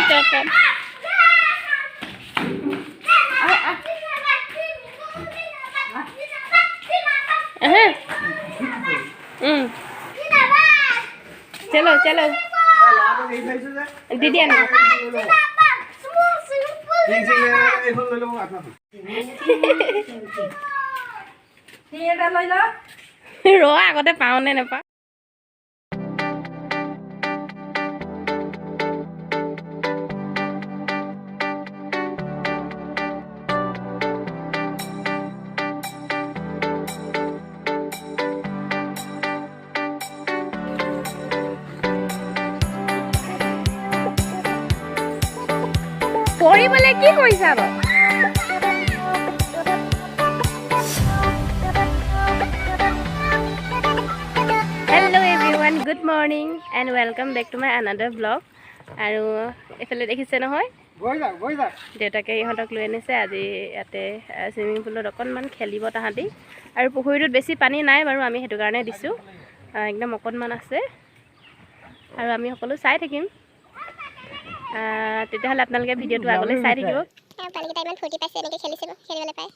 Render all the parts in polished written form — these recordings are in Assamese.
ভিতৰত চলো চলো দিদি আনো ৰ আগতে পাওঁ নে নাপাওঁ পঢ়িবলৈ কি কৰিছা বাৰু hello' everyone good morning and welcome back to my another blog আৰু এইফালে দেখিছে নহয় দেউতাকে ইহঁতক লৈ আনিছে আজি ইয়াতে চুইমিং পুলত অকণমান খেলিব তাহাঁতি আৰু পুখুৰীটোত বেছি পানী নাই বাৰু আমি সেইটো কাৰণে দিছোঁ একদম অকণমান আছে আৰু আমি সকলো চাই থাকিম তেতিয়াহ'লে আপোনালোকে ভিডিঅ'টো আগলৈ চাই থাকিব পানীকেইটা ইমান ফূৰ্তি পাইছে এনেকৈ খেলিছে খেলিবলৈ পায়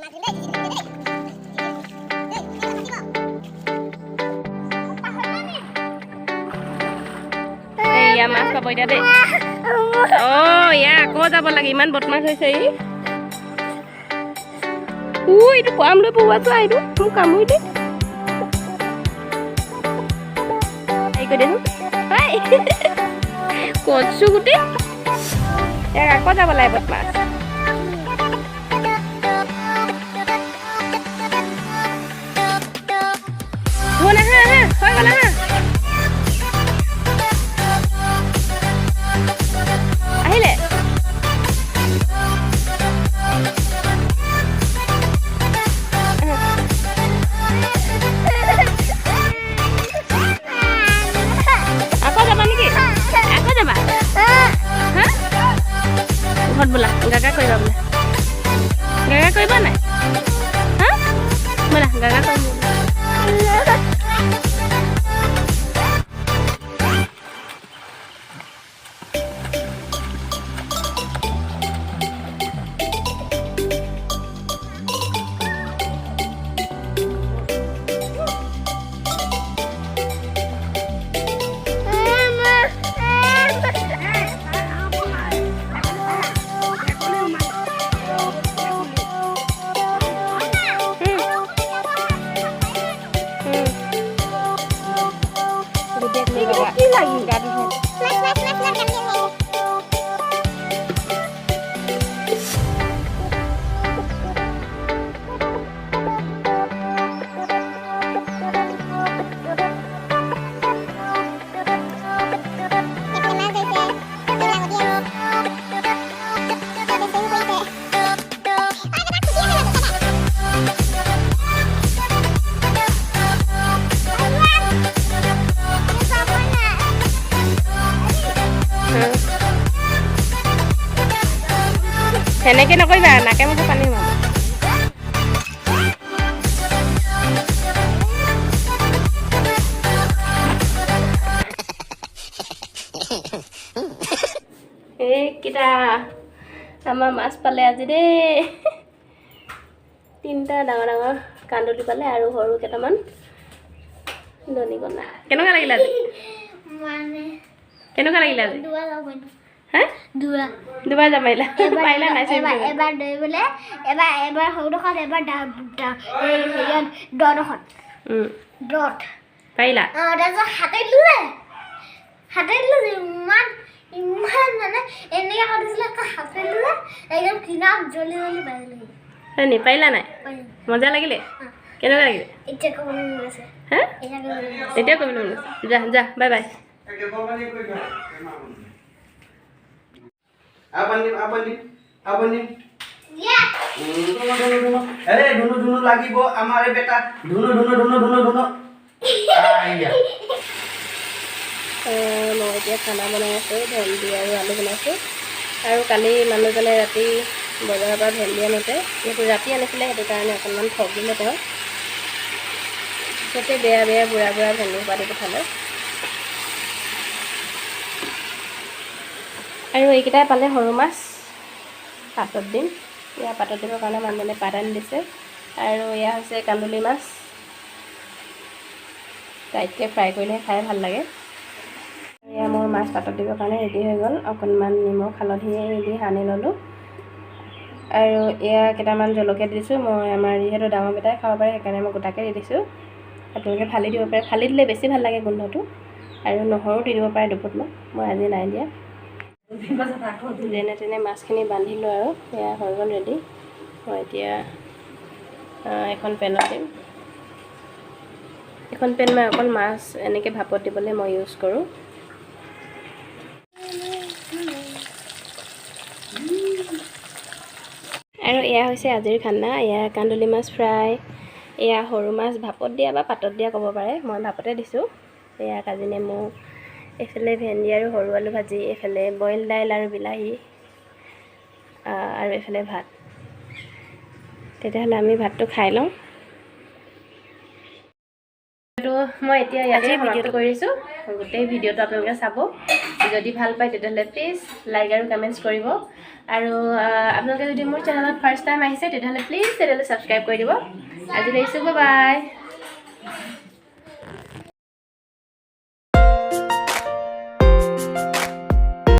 এয়া মাছ পাব এতিয়া দেই এয়া আকৌ যাব লাগে ইমান বদমাছ হৈছে ই এইটো পাম লৈ পৌৱাটো এইটো মোক কামুৰি দে কচু গুটি ইয়াক আকৌ যাব লাগে বদমাছ হৈ গ'ল আহিলে আকৌ যাবা নেকি আকৌ যাবা ঘৰত বোলা গাগা কৰিবা বোলে গাগা কৰিবা নাই হা বোলা গাগা কৰিম সেনেকে নকৰিবা নাকে মুখে পানী সোমাব এইকেইটা আমাৰ মাছ পালে আজি দেই তিনিটা ডাঙৰ ডাঙৰ কান্দুলি পালে আৰু সৰু কেইটামান দনিকণা কেনেকুৱা লাগিলে আজি কেনেকুৱা লাগিলে আজি হা দুবাৰ যাব পাৰিলা পাৰিলা নাই এবাৰ দৌৰিবলৈ এবাৰ সৰুডোখৰত এবাৰ দডোখৰত দত পাৰিলা তাৰপিছত হাতে দিলে ইমান মানে এনেকৈ কৰিছিলে হাতে দিলে একদম কিনাৰত জ্বলি পাৰিলে নি পাৰিলা নাই মজা লাগিলে কেনেকুৱা লাগিলে এতিয়া ক'বলৈ মন আছে হা এতিয়া ক'বলৈ মন আছে যা যা বাই বাই ধুনু লাগিব আমাৰ বেটা ধুনু মই এতিয়া খানা বনাই আছোঁ ভেন্দি আৰু আলু বনাইছোঁ আৰু কালি মানুহজনে ৰাতি বজাৰৰ পৰা ভেন্দি আনোতে যিহেতু ৰাতি আনিছিলে সেইটো কাৰণে অকণমান ঠগিলে তেওঁ গোটেই বেয়া বুঢ়া ভেন্দি সোপা দি পঠালে আৰু এইকেইটাই পালে সৰু মাছ পাতত দিম এয়া পাতত দিবৰ কাৰণে মানুহজনে পাত আনি দিছে আৰু এয়া হৈছে কান্দুলি মাছ টাইটকৈ ফ্ৰাই কৰিলে খাই ভাল লাগে এয়া মোৰ মাছ পাতত দিবৰ কাৰণে ৰেডি হৈ গ'ল অকণমান নিমখ হালধি দি সানি ল'লোঁ আৰু এয়া কেইটামান জলকীয়া দিছোঁ মই আমাৰ যিহেতু ডাঙৰ বেটাই খাব পাৰে সেইকাৰণে মই গোটাকৈ দি দিছোঁ আপোনালোকে ফালি দিব পাৰে ফালি দিলে বেছি ভাল লাগে গোন্ধটো আৰু নহৰু দি দিব পাৰে দুফুটমান মই আজি নাই দিয়া যেনে তেনে মাছখিনি বান্ধিলোঁ আৰু এয়া হৈ গ'ল ৰেডি মই এতিয়া এখন পেনত দিম এখন পেন মই অকল মাছ এনেকৈ ভাপত দিবলৈ মই ইউজ কৰোঁ আৰু এয়া হৈছে আজিৰ খানা এয়া কান্দুলি মাছ ফ্ৰাই এয়া সৰু মাছ ভাপত দিয়া বা পাতত দিয়া ক'ব পাৰে মই ভাপতে দিছোঁ এয়া কাজি নেমু এইফালে ভেন্দি আৰু সৰু আলু ভাজি এইফালে বইল দাইল আৰু বিলাহী আৰু এইফালে ভাত তেতিয়াহ'লে আমি ভাতটো খাই লওঁ মই এতিয়া ইয়াতে ভিডিঅ'টো কৰিছোঁ গোটেই ভিডিঅ'টো আপোনালোকে চাব যদি ভাল পায় তেতিয়াহ'লে প্লিজ লাইক আৰু কমেণ্টছ কৰিব আৰু আপোনালোকে যদি মোৰ চেনেলত ফাৰ্ষ্ট টাইম আহিছে তেতিয়াহ'লে প্লিজ চেনেলটো ছাবস্ক্ৰাইব কৰি দিব আজিলৈ আহিছোঁ বাই